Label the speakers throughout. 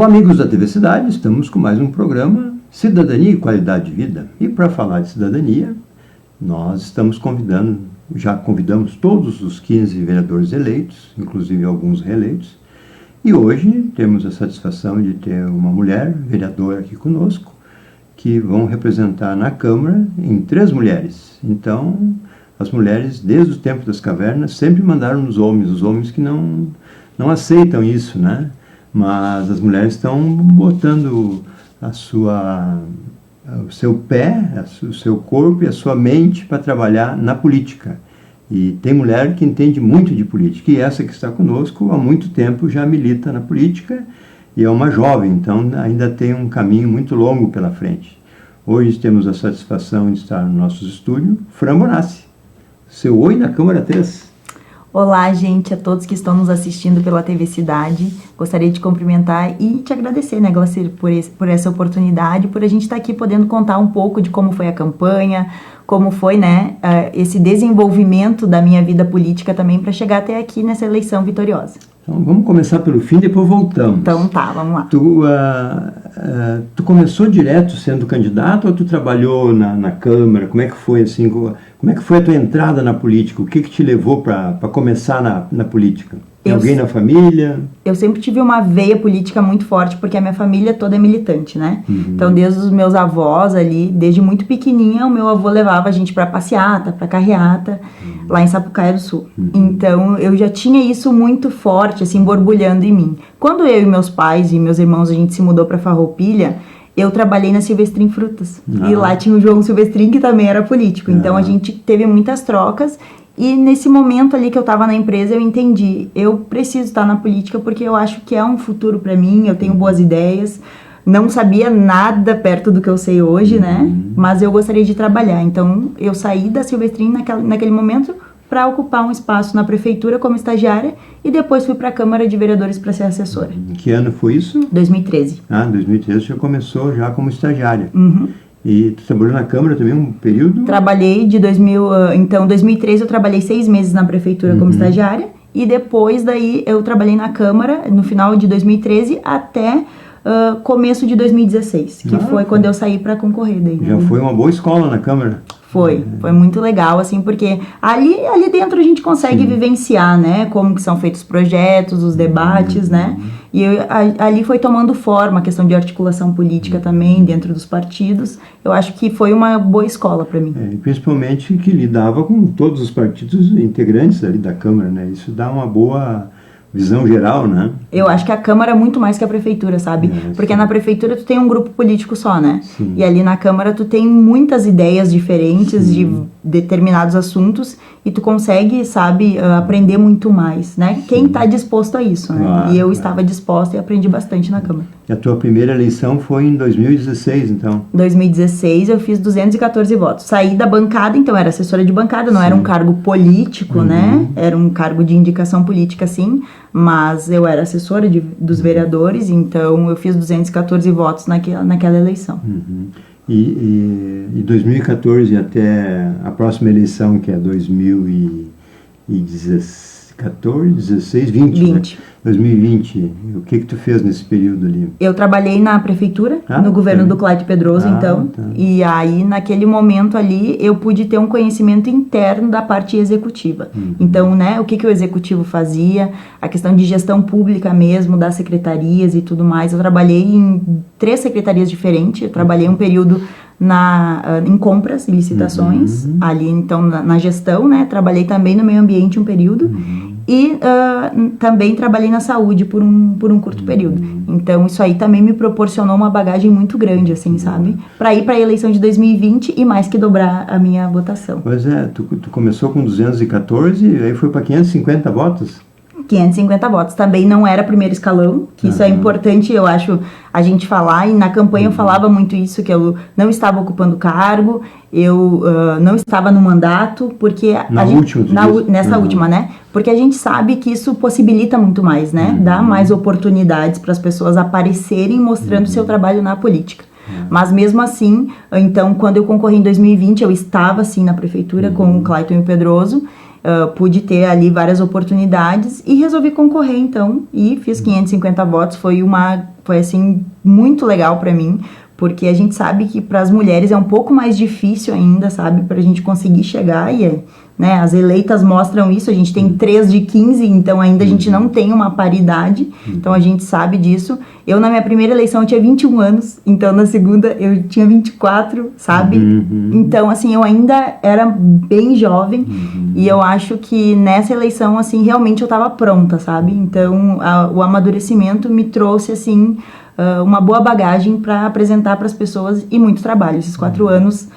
Speaker 1: Olá, amigos da TV Cidade, estamos com mais um programa Cidadania e Qualidade de Vida. E para falar de cidadania, nós já convidamos todos os 15 vereadores eleitos, inclusive alguns reeleitos, e hoje temos a satisfação de ter uma mulher vereadora aqui conosco, que vão representar na Câmara em 3 mulheres. Então, as mulheres, desde o tempo das cavernas, sempre mandaram os homens que não aceitam isso, né? Mas as mulheres estão botando o seu pé, o seu corpo e a sua mente para trabalhar na política. E tem mulher que entende muito de política, e essa que está conosco há muito tempo já milita na política, e é uma jovem, então ainda tem um caminho muito longo pela frente. Hoje temos a satisfação de estar no nosso estúdio, Fran Bonassi. Seu oi na Câmara 3.
Speaker 2: Olá, gente, a todos que estão nos assistindo pela TV Cidade. Gostaria de cumprimentar e te agradecer, né, Glacier, por essa oportunidade, por a gente estar aqui podendo contar um pouco de como foi a campanha, como foi, né, esse desenvolvimento da minha vida política também para chegar até aqui nessa eleição vitoriosa.
Speaker 1: Então, vamos começar pelo fim, depois voltamos.
Speaker 2: Então tá, vamos lá.
Speaker 1: Tu começou direto sendo candidato ou tu trabalhou na Câmara? Como é que foi assim? Como é que foi a tua entrada na política? O que te levou para começar na política? Tem alguém na família?
Speaker 2: Eu sempre tive uma veia política muito forte, porque a minha família toda é militante, né? Uhum. Então, desde os meus avós ali, desde muito pequenininha, o meu avô levava a gente para passeata, para carreata, lá em Sapucaia do Sul. Uhum. Então, eu já tinha isso muito forte, assim, borbulhando em mim. Quando eu e meus pais e meus irmãos, a gente se mudou para Farroupilha, eu trabalhei na Silvestrin Frutas. E lá tinha o João Silvestrin, que também era político. Então, a gente teve muitas trocas. E nesse momento ali que eu estava na empresa, eu entendi, eu preciso estar na política porque eu acho que é um futuro para mim, eu tenho boas ideias, não sabia nada perto do que eu sei hoje, né? Mas eu gostaria de trabalhar. Então, eu saí da Silvestrin naquele momento para ocupar um espaço na prefeitura como estagiária e depois fui para a Câmara de Vereadores para ser assessora.
Speaker 1: Em que ano foi isso?
Speaker 2: 2013.
Speaker 1: 2013 você começou já como estagiária.
Speaker 2: Uhum.
Speaker 1: E tu trabalhou na Câmara também um período?
Speaker 2: Trabalhei então 2013 eu trabalhei 6 meses na prefeitura como estagiária e depois daí eu trabalhei na Câmara no final de 2013 até começo de 2016, que foi quando eu saí para concorrer daí.
Speaker 1: Já foi uma boa escola na Câmara?
Speaker 2: Foi muito legal, assim, porque ali dentro a gente consegue vivenciar, né, como que são feitos os projetos, os debates, né, e ali foi tomando forma a questão de articulação política também dentro dos partidos. Eu acho que foi uma boa escola para mim.
Speaker 1: Principalmente que lidava com todos os partidos integrantes ali da Câmara, né, isso dá uma boa visão geral, né?
Speaker 2: Eu acho que a Câmara é muito mais que a Prefeitura, sabe? Porque na Prefeitura tu tem um grupo político só, né? Sim. E ali na Câmara tu tem muitas ideias diferentes de determinados assuntos e tu consegue, sabe, aprender muito mais, né? Quem tá disposto a isso, né? E eu estava disposta e aprendi bastante na Câmara.
Speaker 1: E a tua primeira eleição foi em 2016, então?
Speaker 2: 2016 eu fiz 214 votos. Saí da bancada, então era assessora de bancada, não era um cargo político, né? Era um cargo de indicação política, sim, mas eu era assessora dos vereadores, então eu fiz 214 votos naquela eleição.
Speaker 1: E 2014 até a próxima eleição, que é 2014, 16, 20. Né? 2020, o que tu fez nesse período ali?
Speaker 2: Eu trabalhei na prefeitura, no governo do Cláudio Pedroso, e aí naquele momento ali eu pude ter um conhecimento interno da parte executiva. Então, né, o que o executivo fazia, a questão de gestão pública mesmo, das secretarias e tudo mais. Eu trabalhei em 3 secretarias diferentes, eu trabalhei um período em compras e licitações, ali então na gestão, né, trabalhei também no meio ambiente um período, e também trabalhei na saúde por um curto período. Então, isso aí também me proporcionou uma bagagem muito grande, assim, sabe? Para ir para a eleição de 2020 e mais que dobrar a minha votação.
Speaker 1: Pois é, tu começou com 214 e aí foi para 550 votos?
Speaker 2: 550 votos. Também não era primeiro escalão, que isso é importante, eu acho, a gente falar, e na campanha eu falava muito isso, que eu não estava ocupando cargo, eu não estava no mandato, porque nessa última, né? Porque a gente sabe que isso possibilita muito mais, né? Dá mais oportunidades para as pessoas aparecerem mostrando seu trabalho na política. Mas mesmo assim, então, quando eu concorri em 2020, eu estava, assim, na prefeitura com o Clayton e o Pedroso, pude ter ali várias oportunidades e resolvi concorrer então, e fiz 550 votos, foi assim, muito legal para mim, porque a gente sabe que para as mulheres é um pouco mais difícil ainda, sabe, para a gente conseguir chegar e, né, as eleitas mostram isso, a gente tem 3 de 15, então ainda a gente não tem uma paridade, então a gente sabe disso. Eu na minha primeira eleição eu tinha 21 anos, então na segunda eu tinha 24, sabe? Então assim, eu ainda era bem jovem e eu acho que nessa eleição assim, realmente eu estava pronta, sabe? Então o amadurecimento me trouxe assim, uma boa bagagem para apresentar para as pessoas e muito trabalho, esses 4 anos.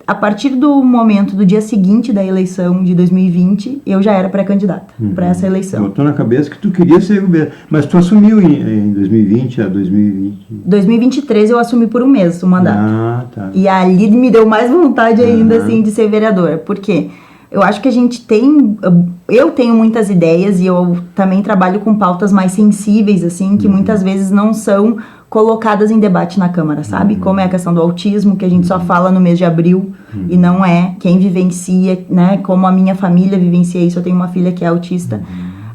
Speaker 2: A partir do momento do dia seguinte da eleição de 2020, eu já era pré-candidata para essa eleição.
Speaker 1: Botou na cabeça que tu queria ser governo, mas tu assumiu em 2020, a 2020...
Speaker 2: 2023 eu assumi por um mês o mandato.
Speaker 1: Ah, tá.
Speaker 2: E ali me deu mais vontade ainda, assim, de ser vereadora. Por quê? Eu acho que eu tenho muitas ideias e eu também trabalho com pautas mais sensíveis, assim, que muitas vezes não são colocadas em debate na Câmara, sabe? Como é a questão do autismo, que a gente só fala no mês de abril e não é quem vivencia, né? Como a minha família vivencia isso, eu tenho uma filha que é autista.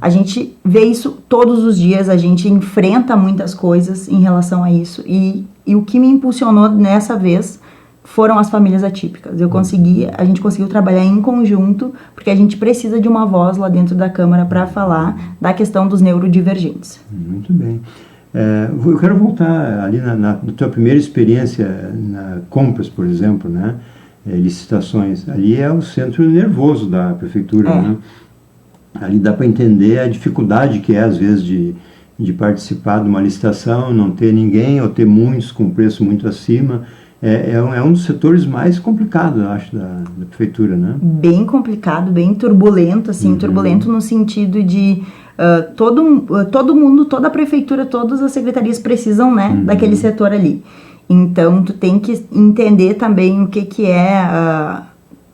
Speaker 2: A gente vê isso todos os dias, a gente enfrenta muitas coisas em relação a isso. E o que me impulsionou nessa vez foram as famílias atípicas. A gente conseguiu trabalhar em conjunto, porque a gente precisa de uma voz lá dentro da Câmara para falar da questão dos neurodivergentes.
Speaker 1: Muito bem. Eu quero voltar ali na tua primeira experiência na compras, por exemplo, né? Licitações. Ali é o centro nervoso da prefeitura, né? Ali dá para entender a dificuldade que é, às vezes, de participar de uma licitação, não ter ninguém, ou ter muitos com preço muito acima. É um dos setores mais complicados, eu acho, da prefeitura, né? Bem
Speaker 2: complicado, bem turbulento, assim, turbulento no sentido de todo mundo, toda a prefeitura, todas as secretarias precisam, né, daquele setor ali. Então, tu tem que entender também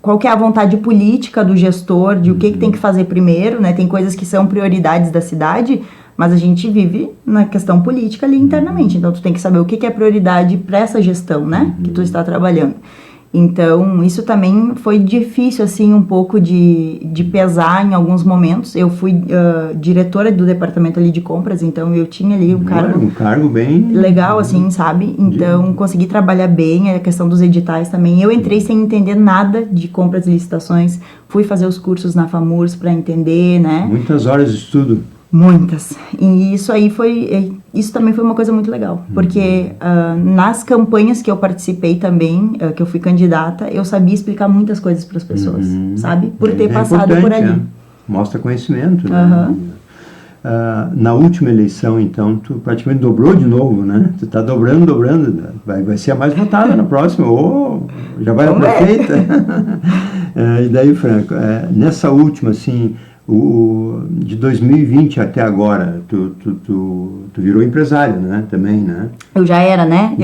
Speaker 2: qual que é a vontade política do gestor, de o que tem que fazer primeiro, né? Tem coisas que são prioridades da cidade, mas a gente vive na questão política ali internamente. Então, tu tem que saber o que é prioridade para essa gestão, né? Que tu está trabalhando. Então, isso também foi difícil, assim, um pouco de pesar em alguns momentos. Eu fui diretora do departamento ali de compras, então eu tinha ali um
Speaker 1: cargo bem...
Speaker 2: legal, assim, sabe? Então, consegui trabalhar bem a questão dos editais também. Eu entrei sem entender nada de compras e licitações. Fui fazer os cursos na FAMURS para entender, né?
Speaker 1: Muitas horas de estudo.
Speaker 2: Muitas. E isso também foi uma coisa muito legal, porque nas campanhas que eu participei também, que eu fui candidata, eu sabia explicar muitas coisas para as pessoas, sabe? Por ter passado por ali.
Speaker 1: Mostra conhecimento, né? Na última eleição, então, tu praticamente dobrou de novo, né? Tu tá dobrando, vai ser a mais votada na próxima, ou já vai a prefeita. E daí, Franco, nessa última, assim, de 2020 até agora, tu virou empresário, né? Também, né?
Speaker 2: Eu já era, né?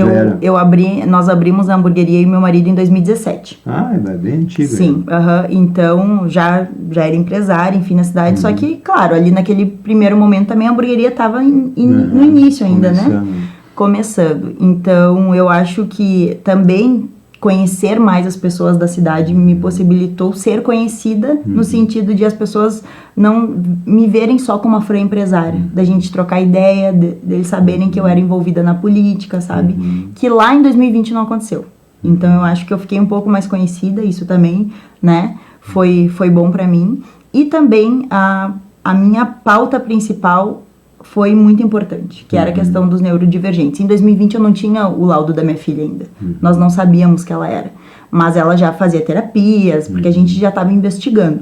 Speaker 2: Nós abrimos a hamburgueria e meu marido em 2017.
Speaker 1: É bem antigo.
Speaker 2: Sim, então já era empresário, enfim, na cidade. Só que, claro, ali naquele primeiro momento também a hamburgueria estava no início ainda, né? Começando. Então, eu acho que também conhecer mais as pessoas da cidade me possibilitou ser conhecida no sentido de as pessoas não me verem só como uma empresária, da gente trocar ideia, deles saberem que eu era envolvida na política, sabe? Que lá em 2020 não aconteceu. Então eu acho que eu fiquei um pouco mais conhecida, isso também, né? Foi bom pra mim. E também a minha pauta principal foi muito importante, que era a questão dos neurodivergentes. Em 2020 eu não tinha o laudo da minha filha ainda. Nós não sabíamos que ela era. Mas ela já fazia terapias, porque a gente já estava investigando.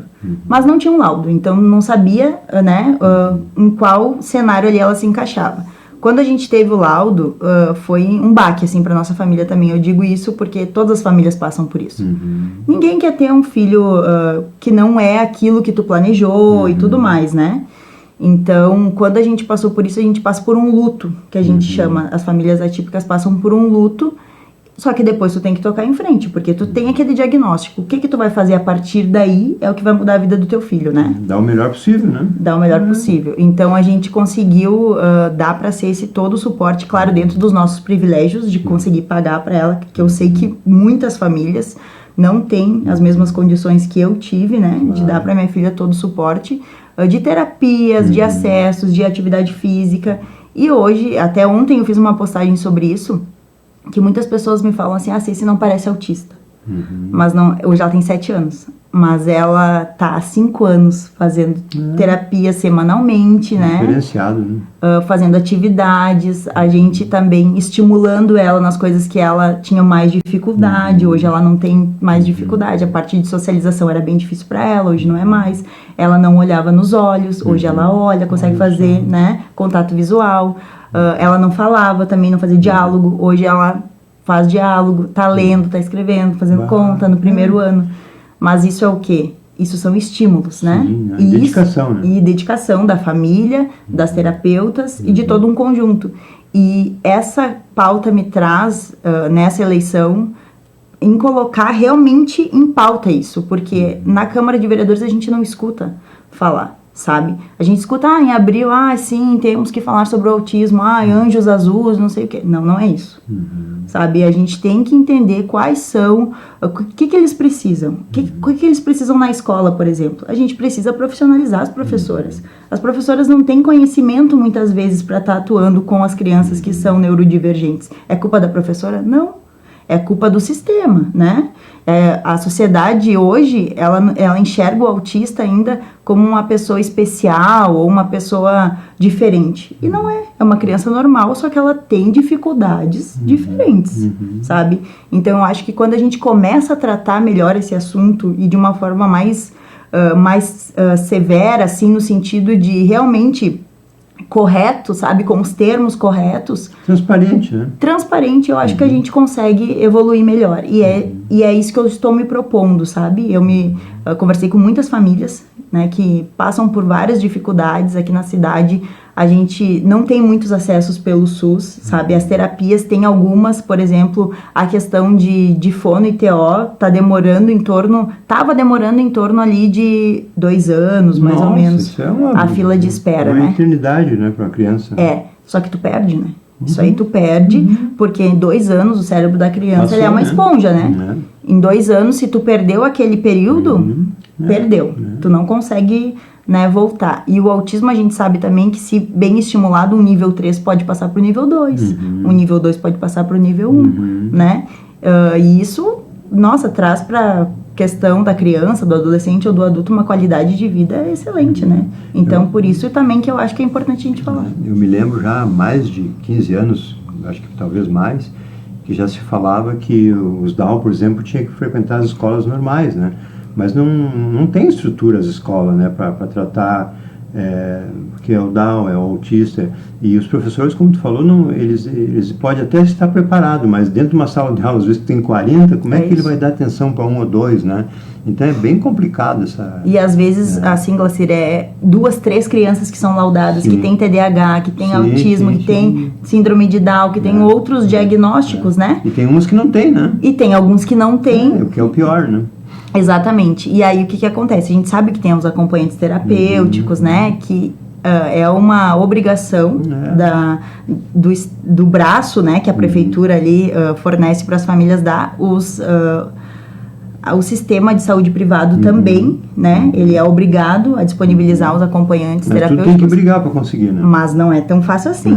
Speaker 2: Mas não tinha um laudo, então não sabia, né, em qual cenário ali ela se encaixava. Quando a gente teve o laudo, foi um baque, assim, para nossa família também. Eu digo isso porque todas as famílias passam por isso. Ninguém quer ter um filho que não é aquilo que tu planejou e tudo mais, né? Então, quando a gente passou por isso, a gente passa por um luto, que a gente chama, as famílias atípicas passam por um luto, só que depois tu tem que tocar em frente, porque tu tem aquele diagnóstico. O que tu vai fazer a partir daí é o que vai mudar a vida do teu filho, né?
Speaker 1: Dá o melhor possível, né?
Speaker 2: Dá o melhor possível. Então, a gente conseguiu dar para ser todo o suporte, claro, dentro dos nossos privilégios, de conseguir pagar para ela, que eu sei que muitas famílias não tem as mesmas condições que eu tive, né?
Speaker 1: Claro.
Speaker 2: De dar para minha filha todo o suporte, de terapias, de acessos, de atividade física. E hoje, até ontem eu fiz uma postagem sobre isso, que muitas pessoas me falam assim, Ceci não parece autista. Mas não, hoje ela tem 7 anos. Mas ela tá há 5 anos fazendo terapia semanalmente, né?
Speaker 1: Diferenciado, né?
Speaker 2: Fazendo atividades, a gente também estimulando ela nas coisas que ela tinha mais dificuldade. Hoje ela não tem mais dificuldade. A parte de socialização era bem difícil para ela, hoje não é mais. Ela não olhava nos olhos, hoje ela olha, consegue fazer, né, contato visual. Ela não falava, também não fazia diálogo. Hoje ela faz diálogo, tá lendo, tá escrevendo, fazendo conta no primeiro ano. Mas isso é o quê? Isso são estímulos, né?
Speaker 1: Sim, e dedicação, né?
Speaker 2: E dedicação da família, das terapeutas e de todo um conjunto. E essa pauta me traz, nessa eleição, em colocar realmente em pauta isso. Porque na Câmara de Vereadores a gente não escuta falar, sabe? A gente escuta, em abril, sim, temos que falar sobre o autismo, anjos azuis, não sei o quê. Não, não é isso. Sabe? A gente tem que entender quais são, o que eles precisam. O que eles precisam na escola, por exemplo? A gente precisa profissionalizar as professoras. As professoras não têm conhecimento, muitas vezes, para estar atuando com as crianças que são neurodivergentes. É culpa da professora? Não. É culpa do sistema, né? A sociedade hoje, ela enxerga o autista ainda como uma pessoa especial ou uma pessoa diferente. E não é. É uma criança normal, só que ela tem dificuldades diferentes, sabe? Então, eu acho que quando a gente começa a tratar melhor esse assunto e de uma forma mais severa, assim, no sentido de realmente correto, sabe? Com os termos corretos.
Speaker 1: Transparente, né?
Speaker 2: Transparente, eu acho que a gente consegue evoluir melhor. E é isso que eu estou me propondo, sabe? Eu conversei com muitas famílias, né, que passam por várias dificuldades aqui na cidade. A gente não tem muitos acessos pelo SUS, sabe? As terapias tem algumas, por exemplo, a questão de fono e TO tava demorando em torno ali de 2 anos, mais ou menos,
Speaker 1: isso é
Speaker 2: a fila de espera, né?
Speaker 1: Uma eternidade, né, para a criança.
Speaker 2: Só que tu perde, né? Isso aí tu perde, porque em 2 anos o cérebro da criança ele é uma esponja, né? Em 2 anos, se tu perdeu aquele período, perdeu. Tu não consegue, né, voltar. E o autismo a gente sabe também que, se bem estimulado, um nível 3 pode passar para o nível 2. Um nível 2 pode passar para o nível 1, né? E isso, nossa, traz para questão da criança, do adolescente ou do adulto uma qualidade de vida excelente, né? Então, por isso também que eu acho que é importante a gente falar.
Speaker 1: Eu me lembro já há mais de 15 anos, acho que talvez mais, que já se falava que os Down, por exemplo, tinham que frequentar as escolas normais, né? Mas não tem estrutura as escolas, né, para tratar, que é o Down, é o autista. E os professores, como tu falou, eles podem até estar preparados, mas dentro de uma sala de aula, às vezes que tem 40, como é que ele vai dar atenção para 1 ou 2, né? Então é bem complicado essa...
Speaker 2: E às vezes, assim, Glacir, 2, 3 crianças que são laudadas, que tem TDAH, que tem autismo, que tem síndrome de Down, que tem outros diagnósticos, né?
Speaker 1: E tem umas que não tem, né?
Speaker 2: E tem alguns que não tem.
Speaker 1: O que é o pior, né?
Speaker 2: Exatamente. E aí, o que acontece? A gente sabe que tem os acompanhantes terapêuticos, né? Que é uma obrigação do braço, né? Que a prefeitura ali fornece para as famílias dar o sistema de saúde privado também, né? Ele é obrigado a disponibilizar os acompanhantes terapêuticos.
Speaker 1: Mas tu tem que brigar para conseguir, né?
Speaker 2: Mas não é tão fácil assim.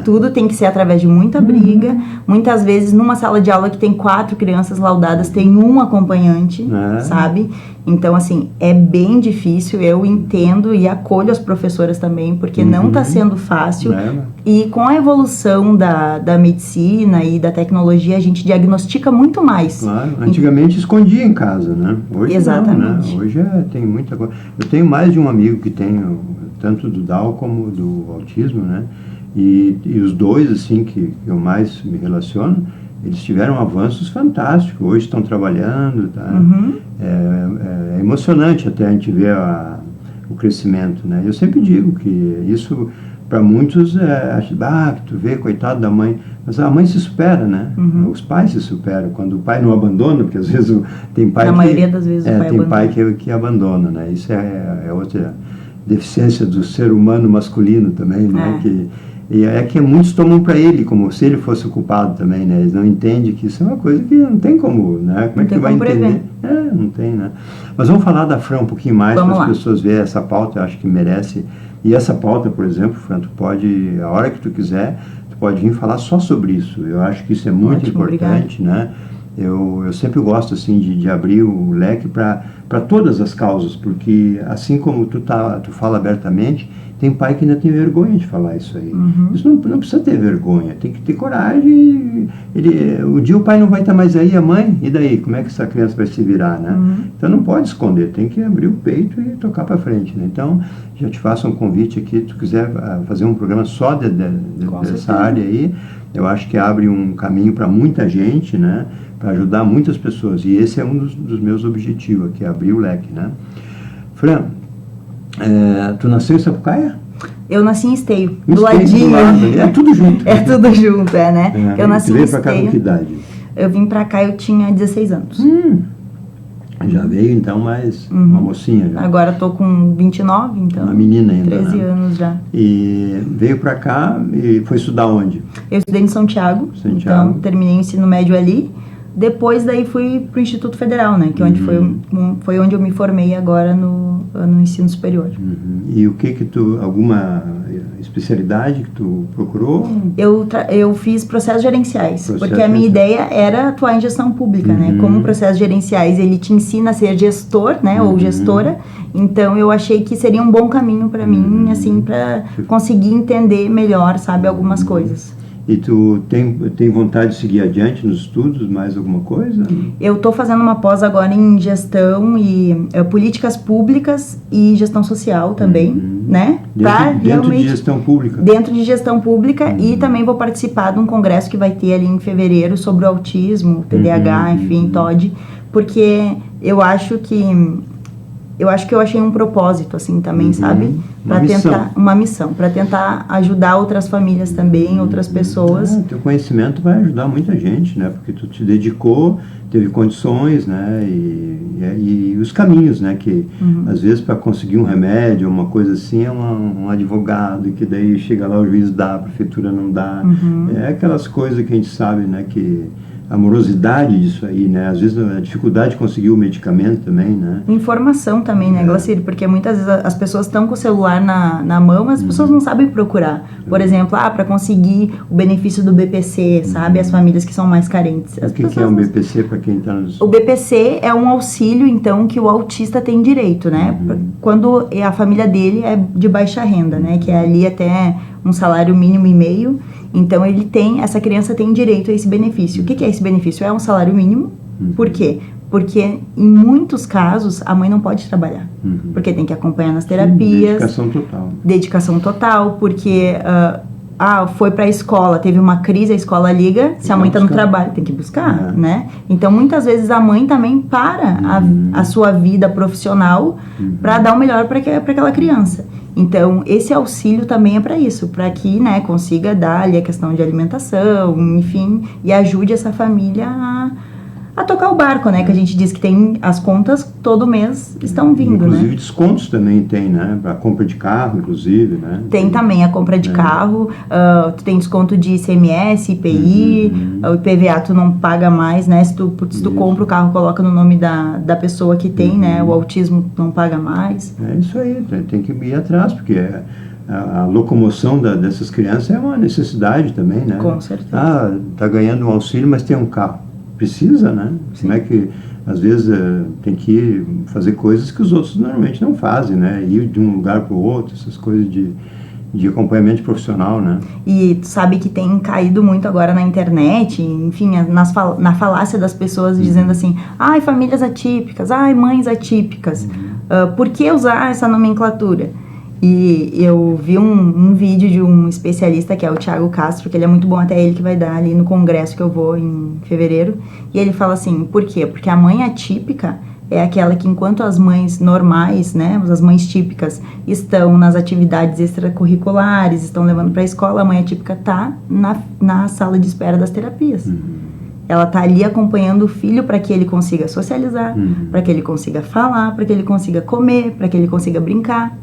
Speaker 2: Tudo tem que ser através de muita briga. Muitas vezes, numa sala de aula que tem 4 crianças laudadas, tem um acompanhante, sabe? Então, assim, é bem difícil. Eu entendo e acolho as professoras também, porque não está sendo fácil. E com a evolução da medicina e da tecnologia, a gente diagnostica muito mais.
Speaker 1: Claro, antigamente escondia em casa, né? Hoje
Speaker 2: exatamente.
Speaker 1: Não, né? Hoje tem muita coisa. Eu tenho mais de um amigo que tem tanto do Down como do autismo, né? E os dois, assim, que eu mais me relaciono, eles tiveram avanços fantásticos. Hoje estão trabalhando, tá? É emocionante até a gente ver o crescimento, né? Eu sempre digo que isso, para muitos, que tu vê, coitado da mãe. Mas a mãe se supera, né? Os pais se superam. Quando o pai não abandona, porque às vezes tem pai
Speaker 2: Na maioria das vezes o pai
Speaker 1: tem
Speaker 2: abandona.
Speaker 1: pai que abandona, né? Isso é outra deficiência do ser humano masculino também, né? Que E é que muitos tomam para ele, como se ele fosse o culpado também, né? Eles não entendem que isso é uma coisa que não tem como, né? Como é que vai entender? Não tem, né? Mas vamos falar da Fran um pouquinho mais, para as pessoas verem essa pauta, eu acho que merece. E essa pauta, por exemplo, Fran, tu pode, a hora que tu quiser, tu pode vir falar só sobre isso. Eu acho que isso é muito importante, né? Eu sempre gosto, assim, de abrir o leque para todas as causas, porque assim como tu fala abertamente, tem pai que ainda tem vergonha de falar isso aí. Isso não precisa ter vergonha, tem que ter coragem. O dia o pai não vai estar mais aí, a mãe, e daí? Como é que essa criança vai se virar, né? Então não pode esconder, tem que abrir o peito e tocar para frente, né? Então, já te faço um convite aqui, se tu quiser fazer um programa só dessa área aí, eu acho que abre um caminho para muita gente, né? Para ajudar muitas pessoas. E esse é um dos meus objetivos aqui, abrir o leque, né? Fran, tu nasceu em Sapucaia?
Speaker 2: Eu nasci em Esteio, do ladinho.
Speaker 1: É tudo junto.
Speaker 2: É tudo junto, né? Eu nasci em Esteio.
Speaker 1: Veio pra cá com que idade?
Speaker 2: Eu vim pra cá, eu tinha 16 anos.
Speaker 1: Já veio, então, mais uma mocinha já.
Speaker 2: Agora tô com 29, então...
Speaker 1: Uma menina ainda,
Speaker 2: 13 anos já.
Speaker 1: E veio pra cá e foi estudar onde?
Speaker 2: Eu estudei em São Tiago. Então terminei o ensino médio ali. Depois daí fui pro Instituto Federal, né? Que foi onde eu me formei agora no ensino superior.
Speaker 1: E o que alguma especialidade que tu procurou?
Speaker 2: Eu fiz processos gerenciais, porque a minha ideia era atuar em gestão pública, né? Como processos gerenciais, ele te ensina a ser gestor, né? Ou gestora. Então, eu achei que seria um bom caminho para mim, assim, para conseguir entender melhor, sabe, algumas coisas.
Speaker 1: E tu tem vontade de seguir adiante nos estudos, mais alguma coisa?
Speaker 2: Eu estou fazendo uma pós agora em gestão e políticas públicas e gestão social também, né?
Speaker 1: Dentro de gestão pública?
Speaker 2: Dentro de gestão pública e também vou participar de um congresso que vai ter ali em fevereiro sobre o autismo, TDAH, enfim, TOD, porque eu acho que eu achei um propósito, assim, também, sabe? Para tentar, uma missão, para tentar ajudar outras famílias também, outras pessoas.
Speaker 1: Teu conhecimento vai ajudar muita gente, né? Porque tu te dedicou, teve condições, né? E os caminhos, né? Que às vezes para conseguir um remédio, uma coisa assim, é um advogado, que daí chega lá o juiz dá, a prefeitura não dá. É aquelas coisas que a gente sabe, né? Que a morosidade disso aí, né? Às vezes a dificuldade de conseguir o medicamento também, né?
Speaker 2: Informação também, né, Glacir? Porque muitas vezes as pessoas estão com o celular na mão, mas as pessoas não sabem procurar. Por exemplo, para conseguir o benefício do BPC, sabe? As famílias que são mais carentes.
Speaker 1: O que é um BPC para quem está nos...
Speaker 2: O BPC é um auxílio, então, que o autista tem direito, né? Quando a família dele é de baixa renda, né? Que é ali até um salário mínimo e meio. Então, essa criança tem direito a esse benefício. O que é esse benefício? É um salário mínimo. Por quê? Porque, em muitos casos, a mãe não pode trabalhar. Porque tem que acompanhar nas terapias.
Speaker 1: Dedicação total.
Speaker 2: Dedicação total, porque... foi pra escola, teve uma crise, a escola liga, se a mãe tá no trabalho, tem que buscar, né? Então, muitas vezes, a mãe também para a sua vida profissional para dar o melhor para aquela criança. Então, esse auxílio também é para isso, para que, né, consiga dar ali a questão de alimentação, enfim, e ajude essa família a tocar o barco, né? Que a gente diz que tem as contas todo mês estão vindo,
Speaker 1: inclusive,
Speaker 2: né?
Speaker 1: descontos também tem, né? A compra de carro, inclusive, né?
Speaker 2: Tem também a compra de carro, tu tem desconto de ICMS, IPI, o IPVA tu não paga mais, né? Se tu compra o carro, coloca no nome da pessoa que tem, né? O autismo não paga mais.
Speaker 1: É isso aí, tem que ir atrás, porque a locomoção dessas crianças é uma necessidade também, né?
Speaker 2: Com certeza.
Speaker 1: Tá ganhando um auxílio, mas tem um carro. Precisa, né? Sim. Como é que, às vezes, tem que fazer coisas que os outros normalmente não fazem, né? Ir de um lugar para o outro, essas coisas de acompanhamento profissional, né? E
Speaker 2: tu sabe que tem caído muito agora na internet, enfim, na falácia das pessoas dizendo assim, famílias atípicas, mães atípicas, por que usar essa nomenclatura? E eu vi um vídeo de um especialista, que é o Thiago Castro, que ele é muito bom, até ele que vai dar ali no congresso que eu vou em fevereiro, e ele fala assim, por quê? Porque a mãe atípica é aquela que, enquanto as mães normais, né, as mães típicas, estão nas atividades extracurriculares, estão levando para a escola, a mãe atípica está na sala de espera das terapias. Ela está ali acompanhando o filho para que ele consiga socializar, para que ele consiga falar, para que ele consiga comer, para que ele consiga brincar.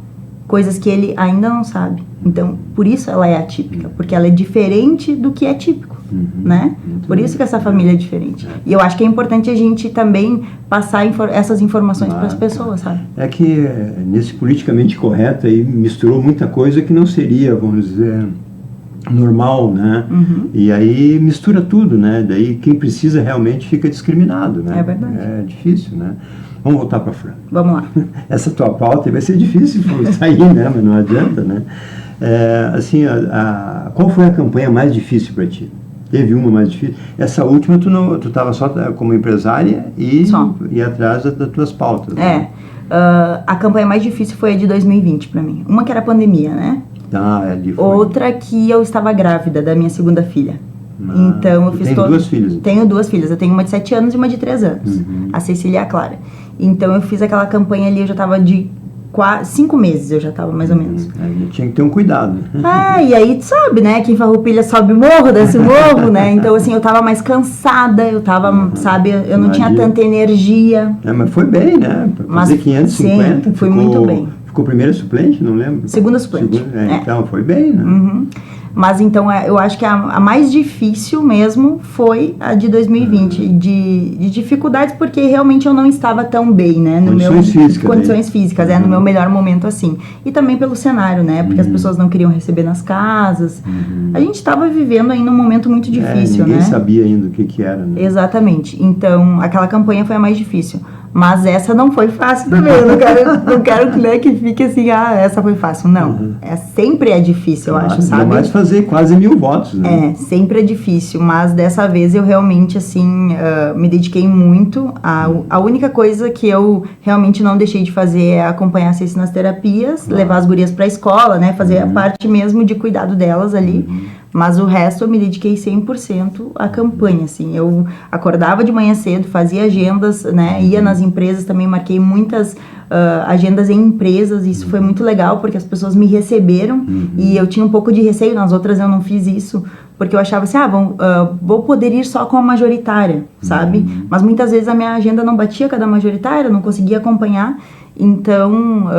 Speaker 2: coisas que ele ainda não sabe. Então, por isso ela é atípica, porque ela é diferente do que é típico, né? Por isso que essa família é diferente. E eu acho que é importante a gente também passar essas informações para as pessoas, sabe?
Speaker 1: É que nesse politicamente correto aí misturou muita coisa que não seria, vamos dizer, normal, né? E aí mistura tudo, né? Daí quem precisa realmente fica discriminado, né?
Speaker 2: É verdade.
Speaker 1: É difícil, né? Vamos voltar para a Fran.
Speaker 2: Vamos lá.
Speaker 1: Essa tua pauta vai ser difícil sair, né? Mas não adianta, né? Assim, qual foi a campanha mais difícil para ti? Teve uma mais difícil? Essa última tu estava só como empresária e atrás das tuas pautas. Né?
Speaker 2: A campanha mais difícil foi a de 2020 para mim. Uma que era a pandemia, né?
Speaker 1: Ali foi.
Speaker 2: Outra que eu estava grávida da minha segunda filha. Então eu fiz
Speaker 1: Tem duas filhas? Então.
Speaker 2: Tenho 2 filhas. Eu tenho uma de 7 anos e uma de 3 anos. A Cecília e a Clara. Então eu fiz aquela campanha ali, eu já estava de 5 meses, eu já estava mais ou menos.
Speaker 1: Tinha que ter um cuidado.
Speaker 2: E aí tu sabe, né? Quem farroupilha sobe morro, desce morro, né? Então assim, eu estava mais cansada, eu estava, sabe, eu não tinha tanta energia.
Speaker 1: Mas foi bem, né? Pra fazer 550.
Speaker 2: Sim, foi muito bem.
Speaker 1: Ficou primeira suplente, não lembro?
Speaker 2: Segunda suplente.
Speaker 1: Então, foi bem, né?
Speaker 2: Mas então, eu acho que a mais difícil mesmo foi a de 2020, de dificuldades, porque realmente eu não estava tão bem, né? Condições físicas, no meu melhor momento, assim. E também pelo cenário, né? Porque as pessoas não queriam receber nas casas. A gente estava vivendo ainda um momento muito difícil,
Speaker 1: ninguém
Speaker 2: né?
Speaker 1: sabia ainda o que era, né?
Speaker 2: Exatamente. Então, aquela campanha foi a mais difícil. Mas essa não foi fácil também. Eu não quero né, que fique assim, essa foi fácil. Não. Sempre é difícil, eu acho, sabe?
Speaker 1: Mas fazer quase 1000 votos, né?
Speaker 2: Sempre é difícil. Mas dessa vez eu realmente, assim, me dediquei muito. A única coisa que eu realmente não deixei de fazer é acompanhar a Ceci nas terapias, levar as gurias pra escola, né? Fazer a parte mesmo de cuidado delas ali. Mas o resto eu me dediquei 100% à campanha, assim. Eu acordava de manhã cedo, fazia agendas, né? Ia nas empresas também, marquei muitas agendas em empresas. Isso foi muito legal, porque as pessoas me receberam. E eu tinha um pouco de receio, nas outras eu não fiz isso. Porque eu achava assim, vou poder ir só com a majoritária, sabe? Mas muitas vezes a minha agenda não batia com a da majoritária, eu não conseguia acompanhar. Então,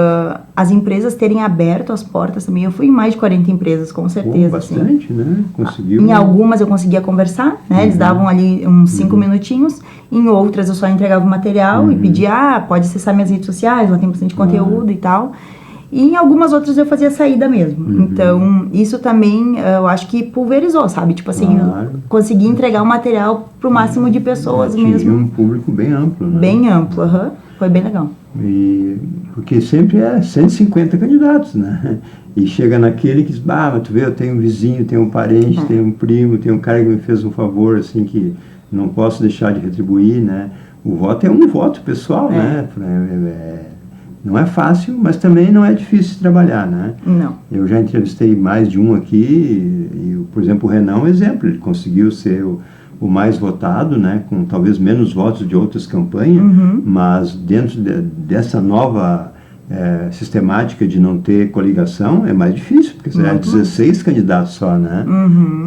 Speaker 2: as empresas terem aberto as portas também. Eu fui em mais de 40 empresas, com certeza.
Speaker 1: Bastante, assim. Né? Conseguiu.
Speaker 2: Em algumas eu conseguia conversar, né? Eles davam ali uns 5 minutinhos. Em outras eu só entregava o material e pedia, pode acessar minhas redes sociais, lá tem bastante conteúdo e tal. E em algumas outras eu fazia saída mesmo. Então, isso também, eu acho que pulverizou, sabe? Tipo assim, eu consegui entregar o material pro máximo de pessoas mesmo.
Speaker 1: Tinha um público bem amplo, né?
Speaker 2: Bem amplo, Foi bem legal.
Speaker 1: Porque sempre 150 candidatos, né? E chega naquele que diz, mas tu vê, eu tenho um vizinho, tenho um parente, tenho um primo, tenho um cara que me fez um favor, assim, que não posso deixar de retribuir, né? O voto é um voto pessoal, né? Não é fácil, mas também não é difícil de trabalhar, né?
Speaker 2: Não.
Speaker 1: Eu já entrevistei mais de um aqui, e por exemplo, o Renan é um exemplo, ele conseguiu ser o mais votado, né, com talvez menos votos de outras campanhas, mas dentro dessa nova sistemática de não ter coligação, é mais difícil, porque serão 16 candidatos só, né?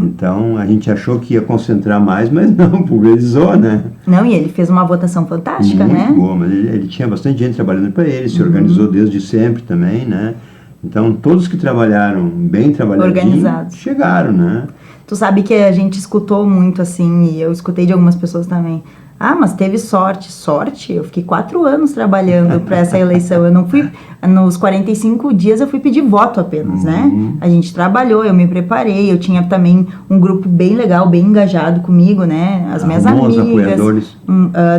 Speaker 1: Então, a gente achou que ia concentrar mais, mas não, pulverizou, né?
Speaker 2: Não, e ele fez uma votação fantástica, né?
Speaker 1: Muito boa, mas ele tinha bastante gente trabalhando para ele, se organizou desde sempre também, né? Então, todos que trabalharam bem trabalhadinhos chegaram, né?
Speaker 2: Tu sabe que a gente escutou muito, assim, e eu escutei de algumas pessoas também. Mas teve sorte. Sorte? Eu fiquei 4 anos trabalhando para essa eleição. Eu não fui... Nos 45 dias eu fui pedir voto apenas, né? A gente trabalhou, eu me preparei. Eu tinha também um grupo bem legal, bem engajado comigo, né? As minhas amigas.
Speaker 1: Apoiadores.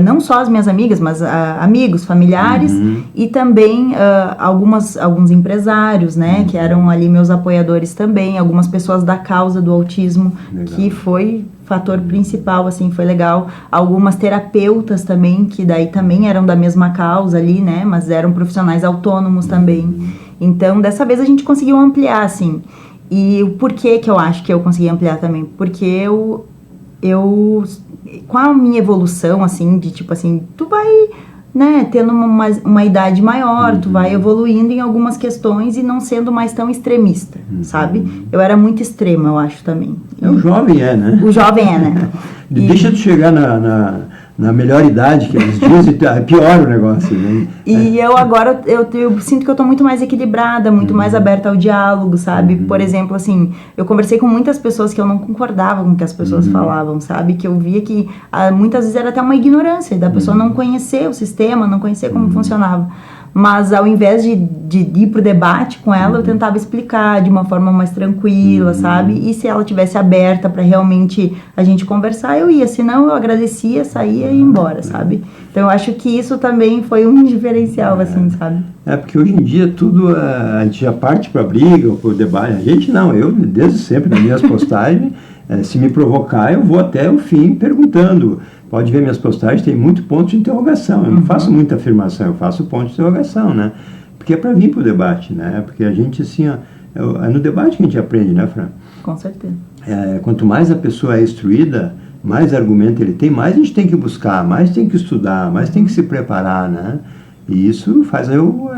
Speaker 2: Não só as minhas amigas, mas amigos, familiares. E também alguns empresários, né? Que eram ali meus apoiadores também. Algumas pessoas da causa do autismo. Legal. Que foi fator principal, assim, foi legal. Algumas terapeutas também, que daí também eram da mesma causa ali, né, mas eram profissionais autônomos também. Então, dessa vez a gente conseguiu ampliar, assim. E o porquê que eu acho que eu consegui ampliar também? Porque eu com a minha evolução, assim, de tipo assim, tu vai, né, tendo uma idade maior, tu vai evoluindo em algumas questões e não sendo mais tão extremista, sabe? Eu era muito extrema, eu acho, também.
Speaker 1: O jovem né?
Speaker 2: O jovem né?
Speaker 1: Deixa de chegar na na melhor idade que eles dizem, piora o negócio, né?
Speaker 2: E eu agora, eu sinto que eu tô muito mais equilibrada, muito mais aberta ao diálogo, sabe? Por exemplo, assim, eu conversei com muitas pessoas que eu não concordava com o que as pessoas falavam, sabe? Que eu via que muitas vezes era até uma ignorância da pessoa não conhecer o sistema, não conhecer como funcionava. Mas ao invés de ir pro debate com ela, eu tentava explicar de uma forma mais tranquila, sabe? E se ela tivesse aberta para realmente a gente conversar, eu ia. Senão eu agradecia, saía e ia embora, sabe? Então eu acho que isso também foi um diferencial, assim, sabe?
Speaker 1: Porque hoje em dia tudo, a gente já parte para briga ou para o debate. A gente não, eu desde sempre nas minhas postagens, se me provocar, eu vou até o fim perguntando. Pode ver minhas postagens, tem muito ponto de interrogação. Eu não faço muita afirmação, eu faço ponto de interrogação, né? Porque é para vir para o debate, né? Porque a gente, assim, é no debate que a gente aprende, né, Fran?
Speaker 2: Com certeza.
Speaker 1: Quanto mais a pessoa é instruída, mais argumento ele tem, mais a gente tem que buscar, mais tem que estudar, mais tem que se preparar, né? E isso faz o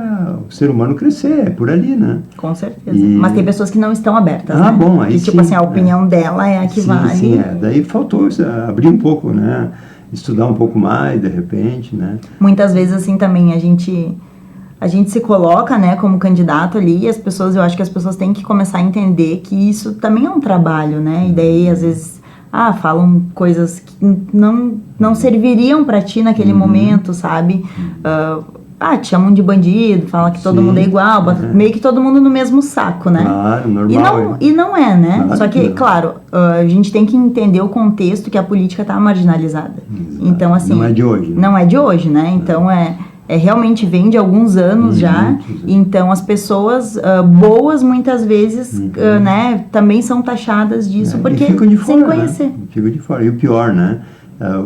Speaker 1: ser humano crescer, é por ali, né?
Speaker 2: Com certeza. Mas tem pessoas que não estão abertas, né?
Speaker 1: Bom, aí
Speaker 2: e, tipo assim, a opinião dela é a que vale.
Speaker 1: Sim, daí faltou abrir um pouco, né? Estudar um pouco mais, de repente, né?
Speaker 2: Muitas vezes, assim, também a gente se coloca, né, como candidato ali, e eu acho que as pessoas têm que começar a entender que isso também é um trabalho, né? E daí, às vezes, falam coisas que não serviriam para ti naquele momento, sabe? Te chamam de bandido, falam que todo mundo é igual, meio que todo mundo no mesmo saco, né?
Speaker 1: Claro, normal.
Speaker 2: E não é, né?
Speaker 1: Claro.
Speaker 2: Só que, claro, a gente tem que entender o contexto que a política tá marginalizada.
Speaker 1: Exato.
Speaker 2: Então, assim...
Speaker 1: Não é de hoje, né?
Speaker 2: Não é de hoje, né? Então, realmente vem de alguns anos já. Então, as pessoas boas, muitas vezes, né, também são taxadas disso, porque
Speaker 1: ficam de fora,
Speaker 2: sem conhecer.
Speaker 1: Né? Ficam de fora. E o pior, né?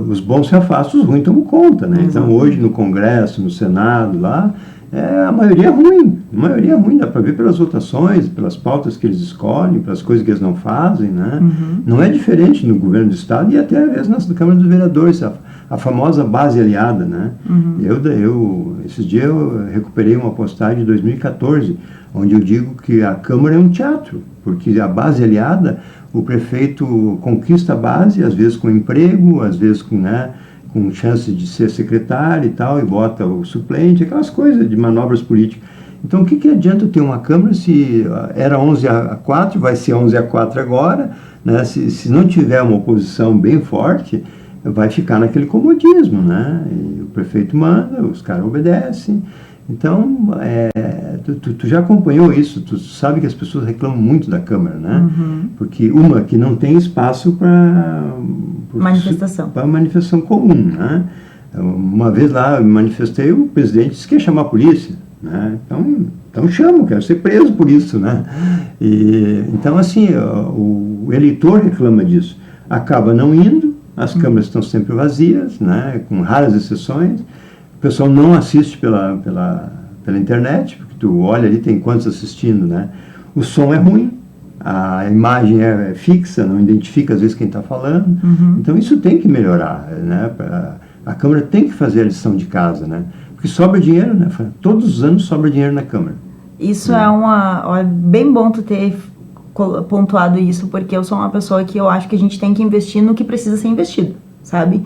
Speaker 1: Os bons se afastam, os ruins tomam conta, né? Então, hoje no Congresso, no Senado, lá, a maioria é ruim. A maioria é ruim, dá para ver pelas votações, pelas pautas que eles escolhem, pelas coisas que eles não fazem, né? Não é diferente no governo do Estado e até, às vezes, na Câmara dos Vereadores, a famosa base aliada, né? Esses dias eu recuperei uma postagem de 2014, onde eu digo que a Câmara é um teatro, porque a base aliada, o prefeito conquista a base, às vezes com emprego, às vezes com chance de ser secretário e tal, e bota o suplente, aquelas coisas de manobras políticas. Então, o que adianta ter uma Câmara se era 11-4, vai ser 11-4 agora, né? Se não tiver uma oposição bem forte, vai ficar naquele comodismo, né? E o prefeito manda, os caras obedecem. Então, tu já acompanhou isso, tu sabe que as pessoas reclamam muito da Câmara, né? Porque que não tem espaço para manifestação comum, né? Uma vez lá eu me manifestei, o presidente disse que ia chamar a polícia, né? Então chamo, quero ser preso por isso, né? Então, assim, o eleitor reclama disso, acaba não indo, as câmaras estão sempre vazias, né? Com raras exceções. O pessoal não assiste pela internet, porque tu olha ali, tem quantos assistindo, né? O som é ruim, a imagem é fixa, não identifica às vezes quem está falando. Então isso tem que melhorar, né? A Câmara tem que fazer a lição de casa, né? Porque sobra dinheiro, né? Todos os anos sobra dinheiro na Câmara.
Speaker 2: Isso é bem bom tu ter pontuado isso, porque eu sou uma pessoa que eu acho que a gente tem que investir no que precisa ser investido, sabe?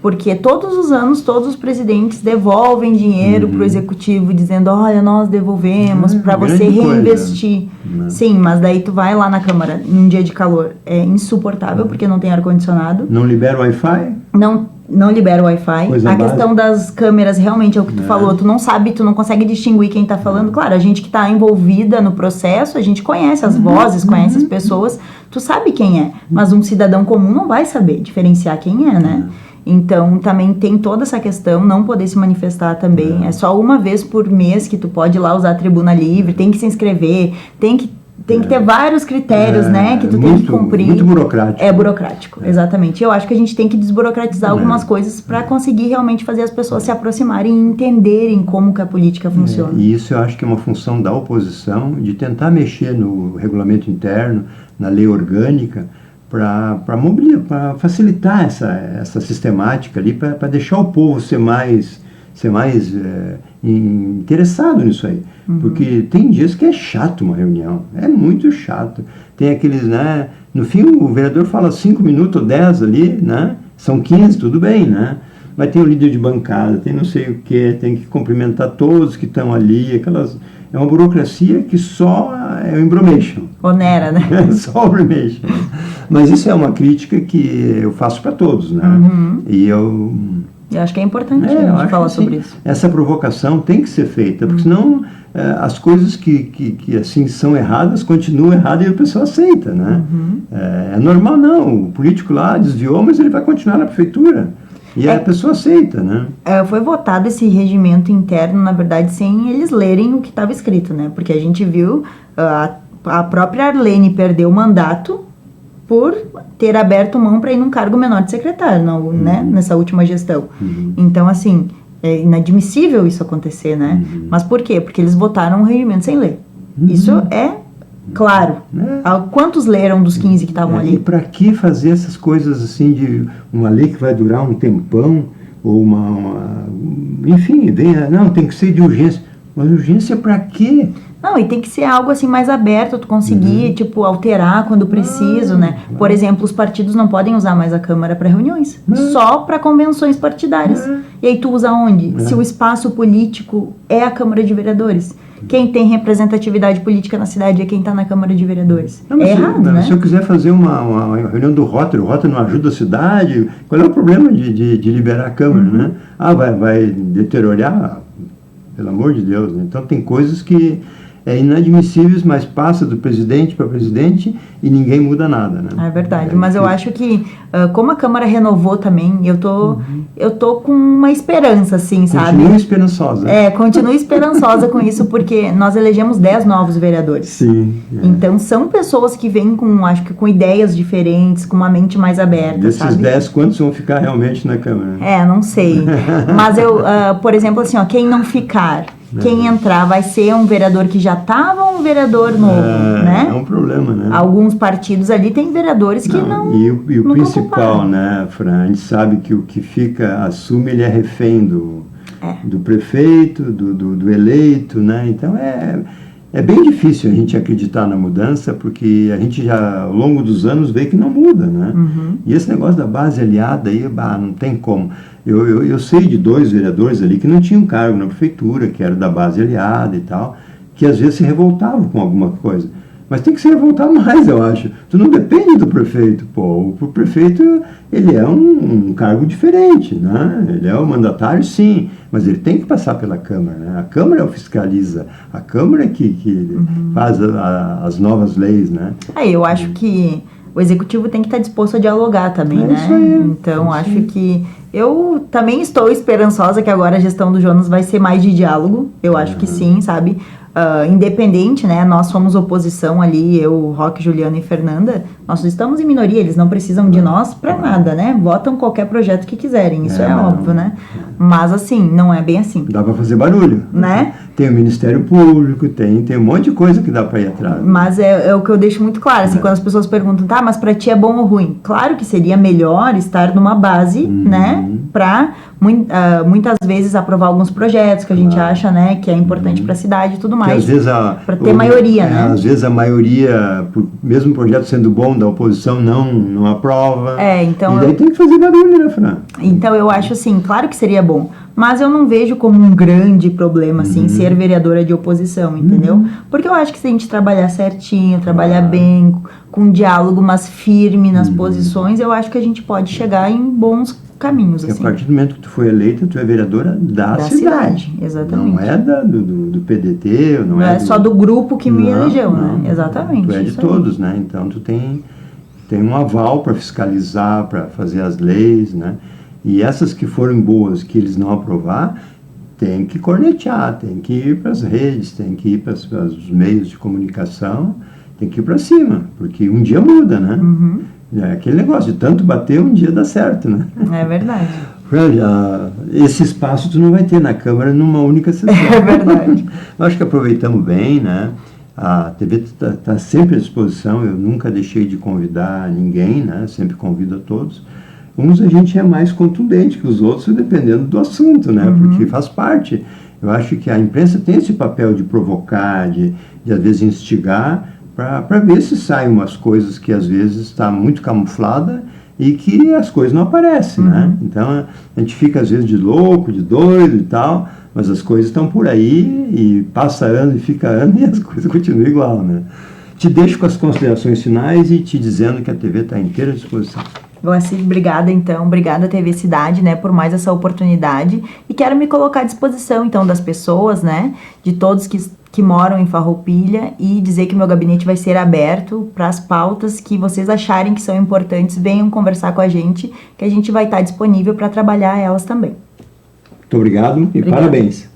Speaker 2: Porque todos os anos, todos os presidentes devolvem dinheiro para o executivo, dizendo, olha, nós devolvemos para você reinvestir. Sim, mas daí tu vai lá na Câmara, num dia de calor, é insuportável, porque não tem ar-condicionado.
Speaker 1: Não libera o Wi-Fi?
Speaker 2: Não libera o Wi-Fi. A questão das câmeras, realmente, é o que tu falou. Tu não sabe, tu não consegue distinguir quem tá falando. Claro, a gente que tá envolvida no processo, a gente conhece as vozes, conhece as pessoas. Tu sabe quem é. Mas um cidadão comum não vai saber diferenciar quem é, né? Então, também tem toda essa questão, não poder se manifestar também. É só uma vez por mês que tu pode ir lá usar a tribuna livre, tem que se inscrever, tem que ter vários critérios, né, que tu tem que cumprir.
Speaker 1: Muito burocrático.
Speaker 2: É burocrático, exatamente. Eu acho que a gente tem que desburocratizar algumas coisas para conseguir realmente fazer as pessoas se aproximarem e entenderem como que a política funciona.
Speaker 1: E isso eu acho que é uma função da oposição, de tentar mexer no regulamento interno, na lei orgânica, para facilitar essa sistemática ali, para deixar o povo ser mais interessado nisso aí. Porque tem dias que é chato uma reunião, é muito chato. Tem aqueles, né, no fim o vereador fala 5 minutos ou 10 ali, né, são 15, tudo bem, né, vai ter o líder de bancada, tem não sei o que, tem que cumprimentar todos que estão ali, é uma burocracia que só é o embromation.
Speaker 2: Onera, né?
Speaker 1: Só o embromation. Mas isso é uma crítica que eu faço para todos, né? E eu
Speaker 2: acho que é importante a gente falar sobre isso.
Speaker 1: Essa provocação tem que ser feita, porque senão as coisas que assim são erradas continuam erradas e a pessoa aceita, né? É normal, não. O político lá desviou, mas ele vai continuar na prefeitura. E a pessoa aceita, né?
Speaker 2: Foi votado esse regimento interno, na verdade, sem eles lerem o que estava escrito, né? Porque a gente viu a própria Arlene perder o mandato por ter aberto mão para ir num cargo menor de secretário, né? Nessa última gestão. Então, assim, é inadmissível isso acontecer, né? Mas por quê? Porque eles votaram um regimento sem ler. Isso é claro. Quantos leram dos 15 que estavam ali?
Speaker 1: E para que fazer essas coisas assim de uma lei que vai durar um tempão, ou enfim, não, tem que ser de urgência. Mas urgência para quê?
Speaker 2: Não, e tem que ser algo assim mais aberto, tu conseguir, tipo, alterar quando preciso, né? Por exemplo, os partidos não podem usar mais a Câmara para reuniões, só para convenções partidárias. E aí tu usa onde? Se o espaço político é a Câmara de Vereadores. Quem tem representatividade política na cidade é quem está na Câmara de Vereadores. É errado, né?
Speaker 1: Se eu quiser fazer uma reunião do Rotary, o Rotary não ajuda a cidade, qual é o problema de liberar a Câmara, né? Vai deteriorar? Pelo amor de Deus, né? Então tem coisas que inadmissíveis, mas passa do presidente para presidente e ninguém muda nada, né?
Speaker 2: É verdade, mas eu acho que como a Câmara renovou também, eu tô com uma esperança, assim, sabe?
Speaker 1: Continua esperançosa.
Speaker 2: Continua esperançosa com isso, porque nós elegemos 10 novos vereadores.
Speaker 1: Sim.
Speaker 2: Então são pessoas que vêm acho que com ideias diferentes, com uma mente mais aberta,
Speaker 1: desses
Speaker 2: sabe?
Speaker 1: 10, quantos vão ficar realmente na Câmara?
Speaker 2: Não sei. Mas por exemplo, assim, quem não ficar, quem entrar vai ser um vereador que já estava ou um vereador novo, né?
Speaker 1: É um problema, né?
Speaker 2: Alguns partidos ali tem vereadores que não.
Speaker 1: E o principal, né, Fran? A gente sabe que o que assume, ele é refém do prefeito, do eleito, né? Então é bem difícil a gente acreditar na mudança, porque a gente já, ao longo dos anos, vê que não muda, né? E esse negócio da base aliada aí, não tem como. Eu sei de 2 vereadores ali que não tinham cargo na prefeitura, que eram da base aliada e tal, que às vezes se revoltavam com alguma coisa. Mas tem que se revoltar mais, eu acho. Tu não depende do prefeito, pô. O prefeito, ele é um cargo diferente, né? Ele é o mandatário, sim, mas ele tem que passar pela Câmara, né? A Câmara é o fiscaliza, a Câmara é que faz as novas leis, né?
Speaker 2: Eu acho que o Executivo tem que estar disposto a dialogar também, né?
Speaker 1: Isso aí.
Speaker 2: Então, acho que eu também estou esperançosa que agora a gestão do Jonas vai ser mais de diálogo. Eu acho que sim, sabe? Independente, né? Nós somos oposição ali, eu, Roque, Juliana e Fernanda. Nós estamos em minoria, eles não precisam de nós para nada, né? Votam qualquer projeto que quiserem, isso é óbvio, né? Mas assim, não é bem assim.
Speaker 1: Dá para fazer barulho,
Speaker 2: né?
Speaker 1: Tem o Ministério Público, tem um monte de coisa que dá para ir atrás. Né?
Speaker 2: Mas é o que eu deixo muito claro, assim, quando as pessoas perguntam, tá, mas para ti é bom ou ruim? Claro que seria melhor estar numa base, né? Para muitas vezes aprovar alguns projetos que a gente acha, né, que é importante para a cidade e tudo mais.
Speaker 1: Às vezes
Speaker 2: para ter maioria, né?
Speaker 1: Às vezes a maioria, mesmo o projeto sendo bom, da oposição não aprova.
Speaker 2: Então...
Speaker 1: E daí tem que fazer barulho, né, Fran?
Speaker 2: Então eu acho assim, claro que seria bom, mas eu não vejo como um grande problema, assim, ser vereadora de oposição, entendeu? Porque eu acho que se a gente trabalhar certinho, trabalhar bem, com diálogo, mas firme nas posições, eu acho que a gente pode chegar em bons caminhos, assim.
Speaker 1: A partir do momento que tu foi eleita, tu é vereadora da cidade.
Speaker 2: Exatamente.
Speaker 1: Não é do PDT,
Speaker 2: não é só do grupo que me elegeu, né? Exatamente.
Speaker 1: Tu é de todos, né? Então tu tem um aval para fiscalizar, para fazer as leis, né? E essas que forem boas, que eles não aprovar, tem que cornetear, tem que ir para as redes, tem que ir para os meios de comunicação, tem que ir para cima, porque um dia muda, né? É aquele negócio de tanto bater, um dia dá certo, né?
Speaker 2: É verdade.
Speaker 1: Esse espaço tu não vai ter na Câmara numa única sessão.
Speaker 2: É verdade.
Speaker 1: Eu acho que aproveitamos bem, né? A TV está sempre à disposição, eu nunca deixei de convidar ninguém, né? Sempre convido a todos. Uns a gente é mais contundente que os outros, dependendo do assunto, né? Porque faz parte. Eu acho que a imprensa tem esse papel de provocar, de às vezes instigar, para ver se saem umas coisas que às vezes está muito camuflada e que as coisas não aparecem, né? Então, a gente fica às vezes de louco, de doido e tal, mas as coisas estão por aí e passa ano e fica ano e as coisas continuam igual, né? Te deixo com as considerações finais e te dizendo que a TV está inteira à disposição.
Speaker 2: Glauci, obrigada então, obrigada TV Cidade, né, por mais essa oportunidade, e quero me colocar à disposição então das pessoas, né, de todos que moram em Farroupilha, e dizer que meu gabinete vai ser aberto para as pautas que vocês acharem que são importantes, venham conversar com a gente, que a gente vai estar disponível para trabalhar elas também.
Speaker 1: Muito obrigado e parabéns.